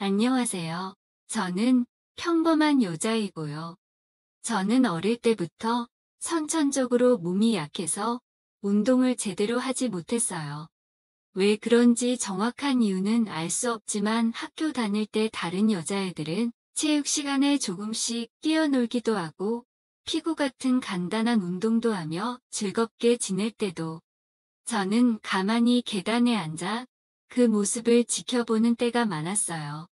안녕하세요. 저는 평범한 여자이고요. 저는 어릴 때부터 선천적으로 몸이 약해서 운동을 제대로 하지 못했어요. 왜 그런지 정확한 이유는 알 수 없지만 학교 다닐 때 다른 여자애들은 체육 시간에 조금씩 뛰어놀기도 하고 피구 같은 간단한 운동도 하며 즐겁게 지낼 때도 저는 가만히 계단에 앉아 그 모습을 지켜보는 때가 많았어요.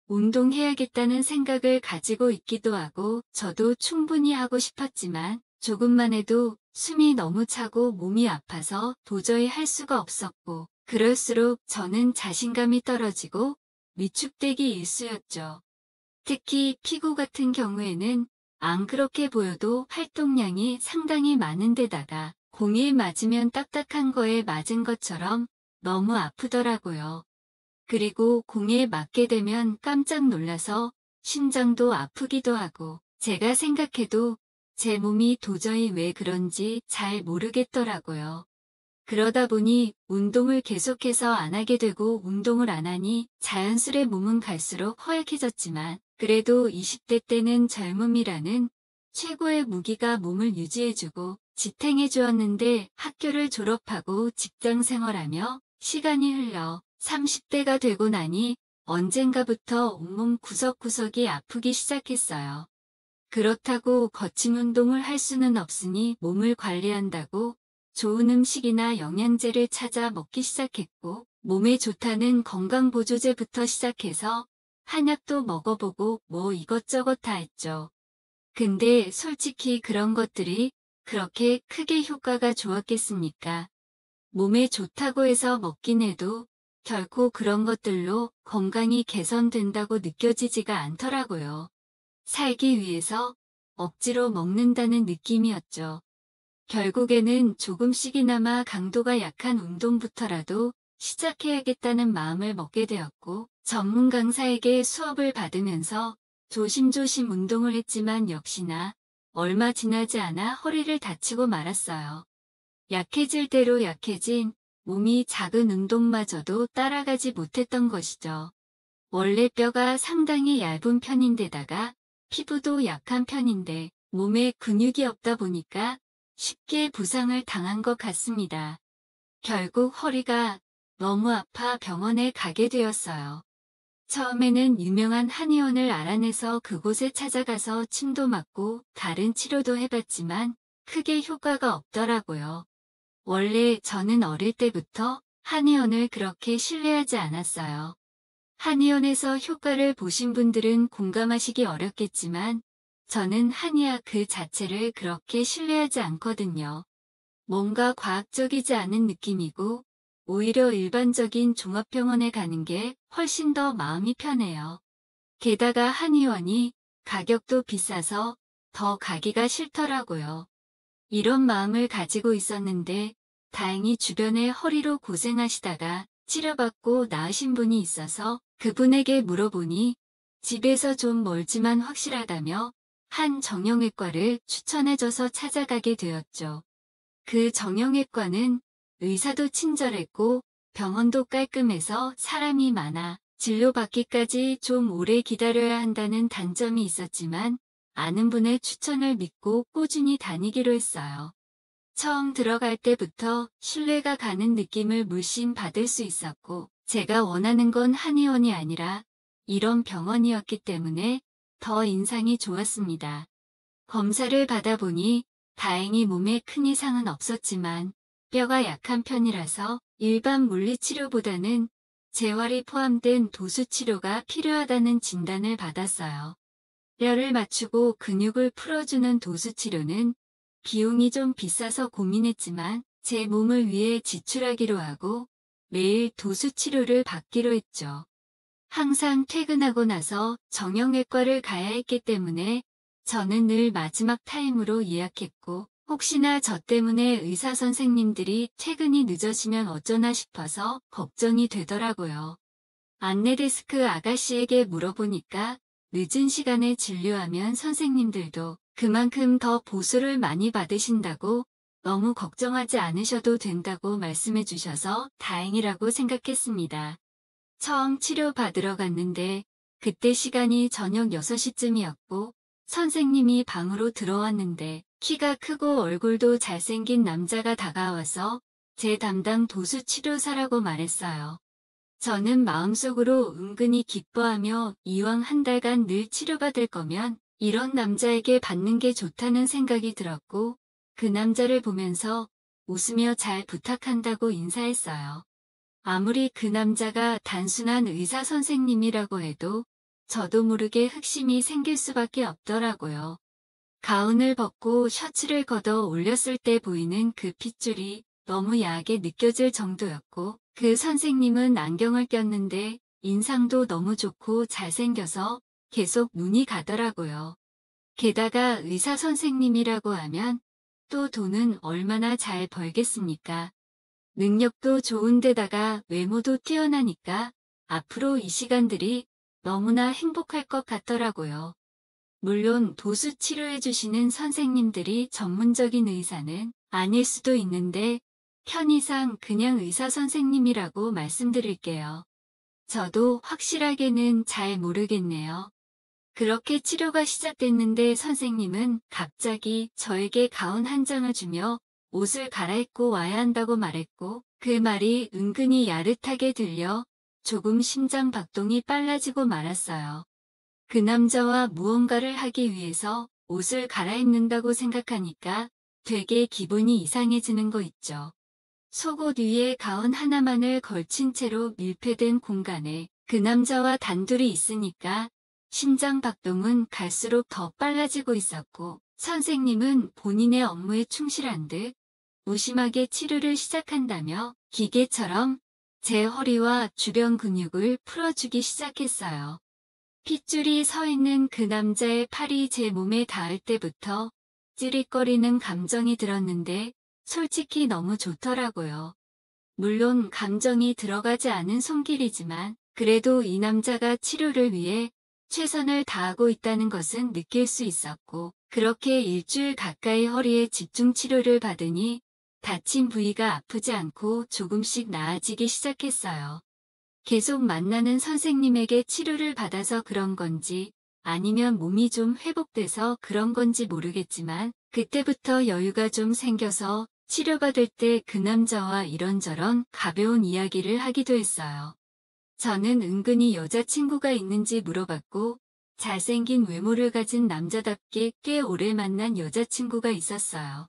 운동해야겠다는 생각을 가지고 있기도 하고 저도 충분히 하고 싶었지만 조금만 해도 숨이 너무 차고 몸이 아파서 도저히 할 수가 없었고 그럴수록 저는 자신감이 떨어지고 위축되기 일쑤였죠. 특히 피구 같은 경우에는 안 그렇게 보여도 활동량이 상당히 많은데다가 공이 맞으면 딱딱한 거에 맞은 것처럼 너무 아프더라고요. 그리고 공에 맞게 되면 깜짝 놀라서 심장도 아프기도 하고 제가 생각해도 제 몸이 도저히 왜 그런지 잘 모르겠더라고요. 그러다 보니 운동을 계속해서 안 하게 되고 운동을 안 하니 자연스레 몸은 갈수록 허약해졌지만 그래도 20대 때는 젊음이라는 최고의 무기가 몸을 유지해주고 지탱해 주었는데 학교를 졸업하고 직장 생활하며 시간이 흘러 30대가 되고 나니 언젠가부터 온몸 구석구석이 아프기 시작했어요. 그렇다고 거친 운동을 할 수는 없으니 몸을 관리한다고 좋은 음식이나 영양제를 찾아 먹기 시작했고 몸에 좋다는 건강보조제부터 시작해서 한약도 먹어보고 뭐 이것저것 다 했죠. 근데 솔직히 그런 것들이 그렇게 크게 효과가 좋았겠습니까? 몸에 좋다고 해서 먹긴 해도 결코 그런 것들로 건강이 개선된다고 느껴지지가 않더라고요. 살기 위해서 억지로 먹는다는 느낌이었죠. 결국에는 조금씩이나마 강도가 약한 운동부터라도 시작해야겠다는 마음을 먹게 되었고 전문 강사에게 수업을 받으면서 조심조심 운동을 했지만 역시나 얼마 지나지 않아 허리를 다치고 말았어요. 약해질 대로 약해진 몸이 작은 운동마저도 따라가지 못했던 것이죠. 원래 뼈가 상당히 얇은 편인데다가 피부도 약한 편인데 몸에 근육이 없다 보니까 쉽게 부상을 당한 것 같습니다. 결국 허리가 너무 아파 병원에 가게 되었어요. 처음에는 유명한 한의원을 알아내서 그곳에 찾아가서 침도 맞고 다른 치료도 해봤지만 크게 효과가 없더라고요. 원래 저는 어릴 때부터 한의원을 그렇게 신뢰하지 않았어요. 한의원에서 효과를 보신 분들은 공감하시기 어렵겠지만 저는 한의학 그 자체를 그렇게 신뢰하지 않거든요. 뭔가 과학적이지 않은 느낌이고 오히려 일반적인 종합병원에 가는 게 훨씬 더 마음이 편해요. 게다가 한의원이 가격도 비싸서 더 가기가 싫더라고요. 이런 마음을 가지고 있었는데 다행히 주변에 허리로 고생하시다가 치료받고 나으신 분이 있어서 그분에게 물어보니 집에서 좀 멀지만 확실하다며 한 정형외과를 추천해줘서 찾아가게 되었죠. 그 정형외과는 의사도 친절했고 병원도 깔끔해서 사람이 많아 진료받기까지 좀 오래 기다려야 한다는 단점이 있었지만 아는 분의 추천을 믿고 꾸준히 다니기로 했어요. 처음 들어갈 때부터 신뢰가 가는 느낌을 물씬 받을 수 있었고 제가 원하는 건 한의원이 아니라 이런 병원이었기 때문에 더 인상이 좋았습니다. 검사를 받아보니 다행히 몸에 큰 이상은 없었지만 뼈가 약한 편이라서 일반 물리치료보다는 재활이 포함된 도수치료가 필요하다는 진단을 받았어요. 뼈를 맞추고 근육을 풀어주는 도수치료는 비용이 좀 비싸서 고민했지만 제 몸을 위해 지출하기로 하고 매일 도수치료를 받기로 했죠. 항상 퇴근하고 나서 정형외과를 가야 했기 때문에 저는 늘 마지막 타임으로 예약했고 혹시나 저 때문에 의사 선생님들이 퇴근이 늦어지면 어쩌나 싶어서 걱정이 되더라고요. 안내데스크 아가씨에게 물어보니까 늦은 시간에 진료하면 선생님들도 그만큼 더 보수를 많이 받으신다고 너무 걱정하지 않으셔도 된다고 말씀해 주셔서 다행이라고 생각했습니다. 처음 치료받으러 갔는데 그때 시간이 저녁 6시쯤이었고 선생님이 방으로 들어왔는데 키가 크고 얼굴도 잘생긴 남자가 다가와서 제 담당 도수 치료사라고 말했어요. 저는 마음속으로 은근히 기뻐하며 이왕 한 달간 늘 치료받을 거면 이런 남자에게 받는 게 좋다는 생각이 들었고 그 남자를 보면서 웃으며 잘 부탁한다고 인사했어요. 아무리 그 남자가 단순한 의사 선생님이라고 해도 저도 모르게 흑심이 생길 수밖에 없더라고요. 가운을 벗고 셔츠를 걷어 올렸을 때 보이는 그 핏줄이 너무 야하게 느껴질 정도였고 그 선생님은 안경을 꼈는데 인상도 너무 좋고 잘생겨서 계속 눈이 가더라고요. 게다가 의사 선생님이라고 하면 또 돈은 얼마나 잘 벌겠습니까? 능력도 좋은데다가 외모도 뛰어나니까 앞으로 이 시간들이 너무나 행복할 것 같더라고요. 물론 도수 치료해주시는 선생님들이 전문적인 의사는 아닐 수도 있는데 편의상 그냥 의사 선생님이라고 말씀드릴게요. 저도 확실하게는 잘 모르겠네요. 그렇게 치료가 시작됐는데 선생님은 갑자기 저에게 가운 한 장을 주며 옷을 갈아입고 와야 한다고 말했고 그 말이 은근히 야릇하게 들려 조금 심장 박동이 빨라지고 말았어요. 그 남자와 무언가를 하기 위해서 옷을 갈아입는다고 생각하니까 되게 기분이 이상해지는 거 있죠. 속옷 위에 가운 하나만을 걸친 채로 밀폐된 공간에 그 남자와 단둘이 있으니까 심장 박동은 갈수록 더 빨라지고 있었고 선생님은 본인의 업무에 충실한 듯 무심하게 치료를 시작한다며 기계처럼 제 허리와 주변 근육을 풀어주기 시작했어요. 핏줄이 서 있는 그 남자의 팔이 제 몸에 닿을 때부터 찌릿거리는 감정이 들었는데 솔직히 너무 좋더라고요. 물론 감정이 들어가지 않은 손길이지만 그래도 이 남자가 치료를 위해 최선을 다하고 있다는 것은 느낄 수 있었고 그렇게 일주일 가까이 허리에 집중 치료를 받으니 다친 부위가 아프지 않고 조금씩 나아지기 시작했어요. 계속 만나는 선생님에게 치료를 받아서 그런 건지 아니면 몸이 좀 회복돼서 그런 건지 모르겠지만 그때부터 여유가 좀 생겨서 치료받을 때 그 남자와 이런저런 가벼운 이야기를 하기도 했어요. 저는 은근히 여자친구가 있는지 물어봤고 잘생긴 외모를 가진 남자답게 꽤 오래 만난 여자친구가 있었어요.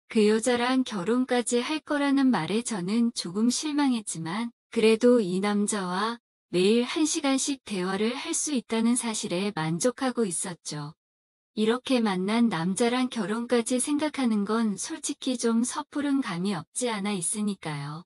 그 여자랑 결혼까지 할 거라는 말에 저는 조금 실망했지만 그래도 이 남자와 매일 1시간씩 대화를 할 수 있다는 사실에 만족하고 있었죠. 이렇게 만난 남자랑 결혼까지 생각하는 건 솔직히 좀 섣부른 감이 없지 않아 있으니까요.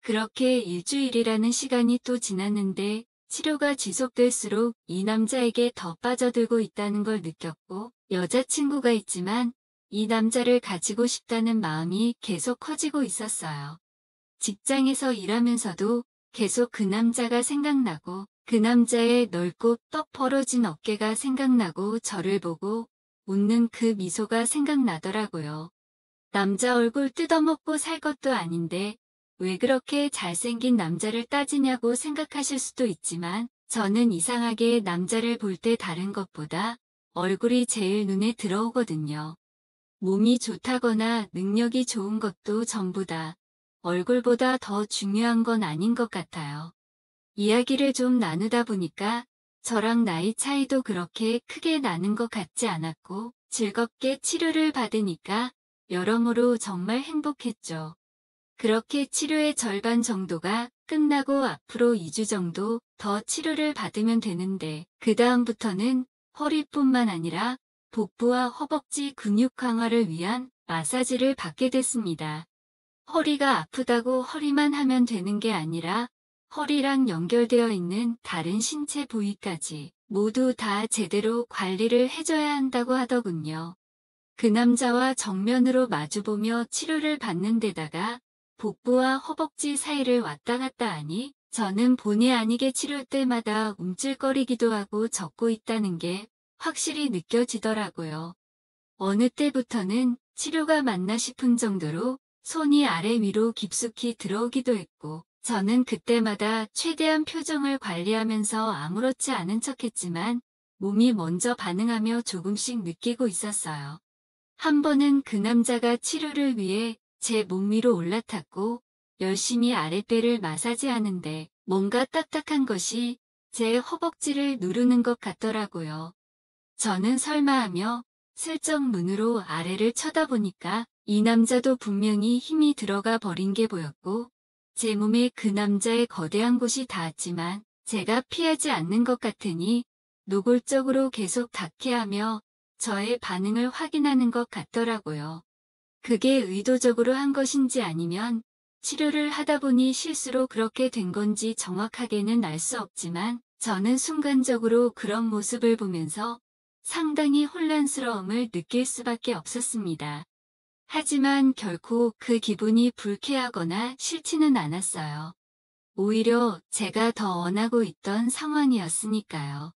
그렇게 일주일이라는 시간이 또 지났는데 치료가 지속될수록 이 남자에게 더 빠져들고 있다는 걸 느꼈고 여자친구가 있지만 이 남자를 가지고 싶다는 마음이 계속 커지고 있었어요. 직장에서 일하면서도 계속 그 남자가 생각나고 그 남자의 넓고 떡 벌어진 어깨가 생각나고 저를 보고 웃는 그 미소가 생각나더라고요. 남자 얼굴 뜯어먹고 살 것도 아닌데 왜 그렇게 잘생긴 남자를 따지냐고 생각하실 수도 있지만 저는 이상하게 남자를 볼 때 다른 것보다 얼굴이 제일 눈에 들어오거든요. 몸이 좋다거나 능력이 좋은 것도 전부 다 얼굴보다 더 중요한 건 아닌 것 같아요. 이야기를 좀 나누다 보니까 저랑 나이 차이도 그렇게 크게 나는 것 같지 않았고 즐겁게 치료를 받으니까 여러모로 정말 행복했죠. 그렇게 치료의 절반 정도가 끝나고 앞으로 2주 정도 더 치료를 받으면 되는데 그 다음부터는 허리뿐만 아니라 복부와 허벅지 근육 강화를 위한 마사지를 받게 됐습니다. 허리가 아프다고 허리만 하면 되는 게 아니라 허리랑 연결되어 있는 다른 신체 부위까지 모두 다 제대로 관리를 해줘야 한다고 하더군요. 그 남자와 정면으로 마주보며 치료를 받는 데다가 복부와 허벅지 사이를 왔다 갔다 하니 저는 본의 아니게 치료 때마다 움찔거리기도 하고 젖고 있다는 게 확실히 느껴지더라고요. 어느 때부터는 치료가 맞나 싶은 정도로 손이 아래 위로 깊숙이 들어오기도 했고 저는 그때마다 최대한 표정을 관리하면서 아무렇지 않은 척했지만 몸이 먼저 반응하며 조금씩 느끼고 있었어요. 한 번은 그 남자가 치료를 위해 제 몸 위로 올라탔고 열심히 아랫배를 마사지하는데 뭔가 딱딱한 것이 제 허벅지를 누르는 것 같더라고요. 저는 설마 하며 슬쩍 눈으로 아래를 쳐다보니까 이 남자도 분명히 힘이 들어가 버린 게 보였고 제 몸에 그 남자의 거대한 곳이 닿았지만 제가 피하지 않는 것 같으니 노골적으로 계속 닿게 하며 저의 반응을 확인하는 것 같더라고요. 그게 의도적으로 한 것인지 아니면 치료를 하다 보니 실수로 그렇게 된 건지 정확하게는 알 수 없지만 저는 순간적으로 그런 모습을 보면서 상당히 혼란스러움을 느낄 수밖에 없었습니다. 하지만 결코 그 기분이 불쾌하거나 싫지는 않았어요. 오히려 제가 더 원하고 있던 상황이었으니까요.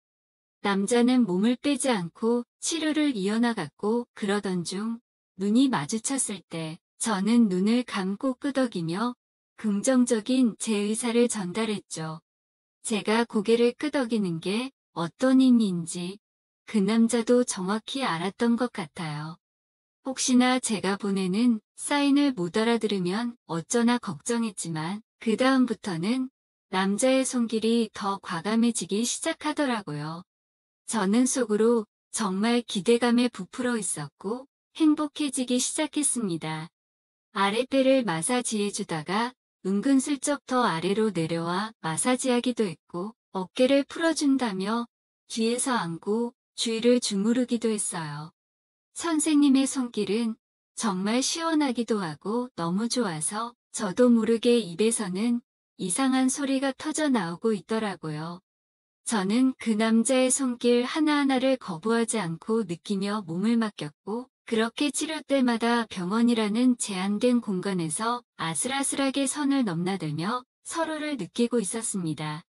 남자는 몸을 빼지 않고 치료를 이어나갔고 그러던 중 눈이 마주쳤을 때 저는 눈을 감고 끄덕이며 긍정적인 제 의사를 전달했죠. 제가 고개를 끄덕이는 게 어떤 의미인지 그 남자도 정확히 알았던 것 같아요. 혹시나 제가 보내는 사인을 못 알아들으면 어쩌나 걱정했지만 그 다음부터는 남자의 손길이 더 과감해지기 시작하더라고요. 저는 속으로 정말 기대감에 부풀어 있었고 행복해지기 시작했습니다. 아랫배를 마사지해주다가 은근슬쩍 더 아래로 내려와 마사지하기도 했고 어깨를 풀어준다며 뒤에서 안고 주위를 주무르기도 했어요. 선생님의 손길은 정말 시원하기도 하고 너무 좋아서 저도 모르게 입에서는 이상한 소리가 터져 나오고 있더라고요. 저는 그 남자의 손길 하나하나를 거부하지 않고 느끼며 몸을 맡겼고 그렇게 치료 때마다 병원이라는 제한된 공간에서 아슬아슬하게 선을 넘나들며 서로를 느끼고 있었습니다.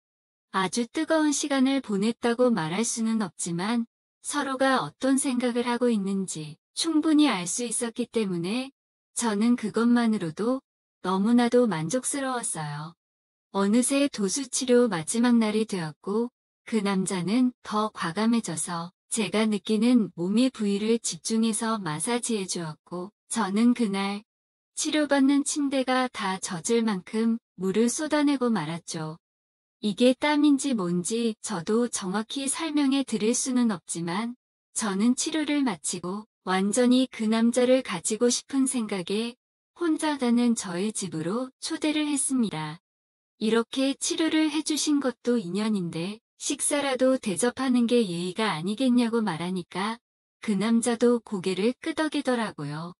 아주 뜨거운 시간을 보냈다고 말할 수는 없지만 서로가 어떤 생각을 하고 있는지 충분히 알 수 있었기 때문에 저는 그것만으로도 너무나도 만족스러웠어요. 어느새 도수치료 마지막 날이 되었고 그 남자는 더 과감해져서 제가 느끼는 몸의 부위를 집중해서 마사지해 주었고 저는 그날 치료받는 침대가 다 젖을 만큼 물을 쏟아내고 말았죠. 이게 땀인지 뭔지 저도 정확히 설명해 드릴 수는 없지만 저는 치료를 마치고 완전히 그 남자를 가지고 싶은 생각에 혼자 가는 저의 집으로 초대를 했습니다. 이렇게 치료를 해주신 것도 인연인데 식사라도 대접하는 게 예의가 아니겠냐고 말하니까 그 남자도 고개를 끄덕이더라고요.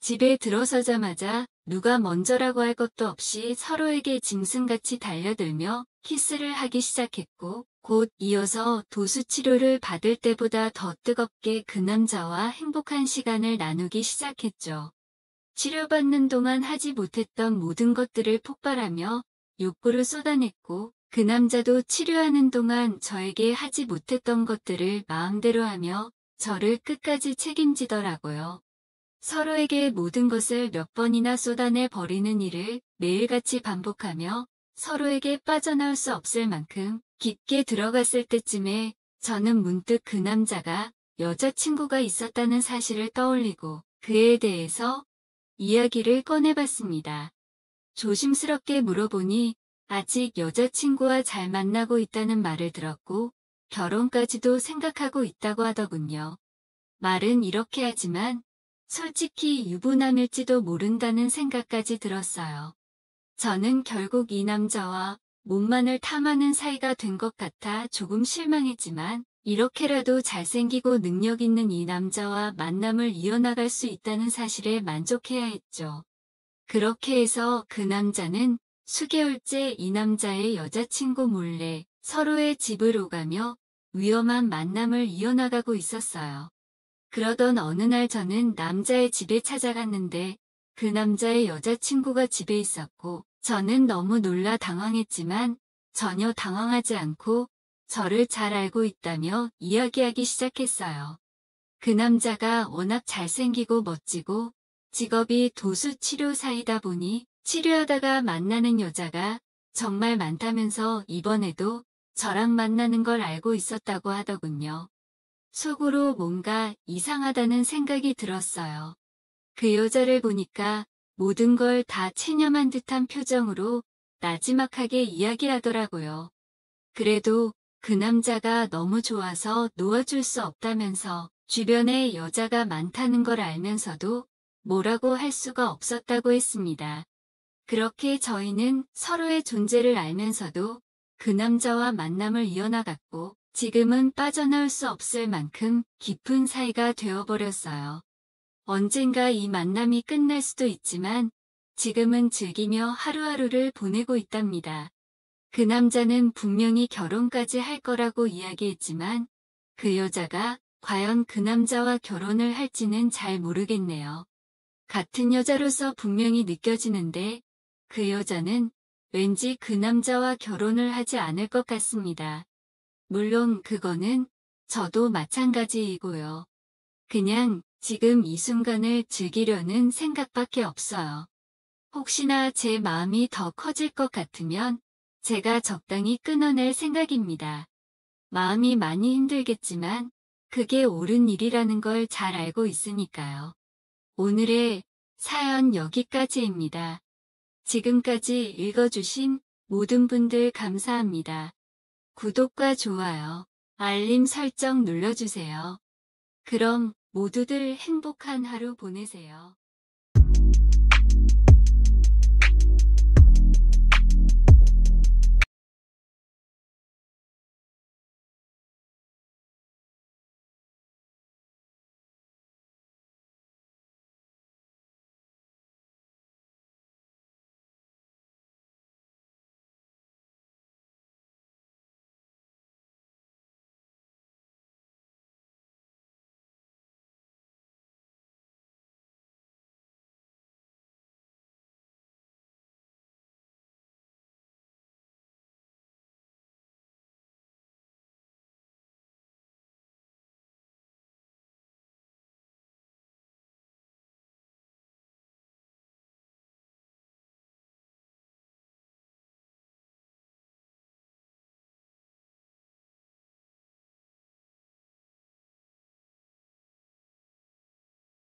집에 들어서자마자 누가 먼저라고 할 것도 없이 서로에게 짐승같이 달려들며 키스를 하기 시작했고 곧 이어서 도수치료를 받을 때보다 더 뜨겁게 그 남자와 행복한 시간을 나누기 시작했죠. 치료받는 동안 하지 못했던 모든 것들을 폭발하며 욕구를 쏟아냈고 그 남자도 치료하는 동안 저에게 하지 못했던 것들을 마음대로 하며 저를 끝까지 책임지더라고요. 서로에게 모든 것을 몇 번이나 쏟아내 버리는 일을 매일같이 반복하며 서로에게 빠져나올 수 없을 만큼 깊게 들어갔을 때쯤에 저는 문득 그 남자가 여자친구가 있었다는 사실을 떠올리고 그에 대해서 이야기를 꺼내봤습니다. 조심스럽게 물어보니 아직 여자친구와 잘 만나고 있다는 말을 들었고 결혼까지도 생각하고 있다고 하더군요. 말은 이렇게 하지만 솔직히 유부남일지도 모른다는 생각까지 들었어요. 저는 결국 이 남자와 몸만을 탐하는 사이가 된 것 같아 조금 실망했지만 이렇게라도 잘생기고 능력 있는 이 남자와 만남을 이어나갈 수 있다는 사실에 만족해야 했죠. 그렇게 해서 그 남자는 수개월째 이 남자의 여자친구 몰래 서로의 집을 오가며 위험한 만남을 이어나가고 있었어요. 그러던 어느 날 저는 남자의 집에 찾아갔는데 그 남자의 여자친구가 집에 있었고 저는 너무 놀라 당황했지만 전혀 당황하지 않고 저를 잘 알고 있다며 이야기하기 시작했어요. 그 남자가 워낙 잘생기고 멋지고 직업이 도수치료사이다 보니 치료하다가 만나는 여자가 정말 많다면서 이번에도 저랑 만나는 걸 알고 있었다고 하더군요. 속으로 뭔가 이상하다는 생각이 들었어요. 그 여자를 보니까 모든 걸 다 체념한 듯한 표정으로 나지막하게 이야기하더라고요. 그래도 그 남자가 너무 좋아서 놓아줄 수 없다면서 주변에 여자가 많다는 걸 알면서도 뭐라고 할 수가 없었다고 했습니다. 그렇게 저희는 서로의 존재를 알면서도 그 남자와 만남을 이어나갔고 지금은 빠져나올 수 없을 만큼 깊은 사이가 되어버렸어요. 언젠가 이 만남이 끝날 수도 있지만 지금은 즐기며 하루하루를 보내고 있답니다. 그 남자는 분명히 결혼까지 할 거라고 이야기했지만 그 여자가 과연 그 남자와 결혼을 할지는 잘 모르겠네요. 같은 여자로서 분명히 느껴지는데 그 여자는 왠지 그 남자와 결혼을 하지 않을 것 같습니다. 물론 그거는 저도 마찬가지이고요. 그냥 지금 이 순간을 즐기려는 생각밖에 없어요. 혹시나 제 마음이 더 커질 것 같으면 제가 적당히 끊어낼 생각입니다. 마음이 많이 힘들겠지만 그게 옳은 일이라는 걸 잘 알고 있으니까요. 오늘의 사연 여기까지입니다. 지금까지 읽어주신 모든 분들 감사합니다. 구독과 좋아요, 알림 설정 눌러주세요. 그럼 모두들 행복한 하루 보내세요.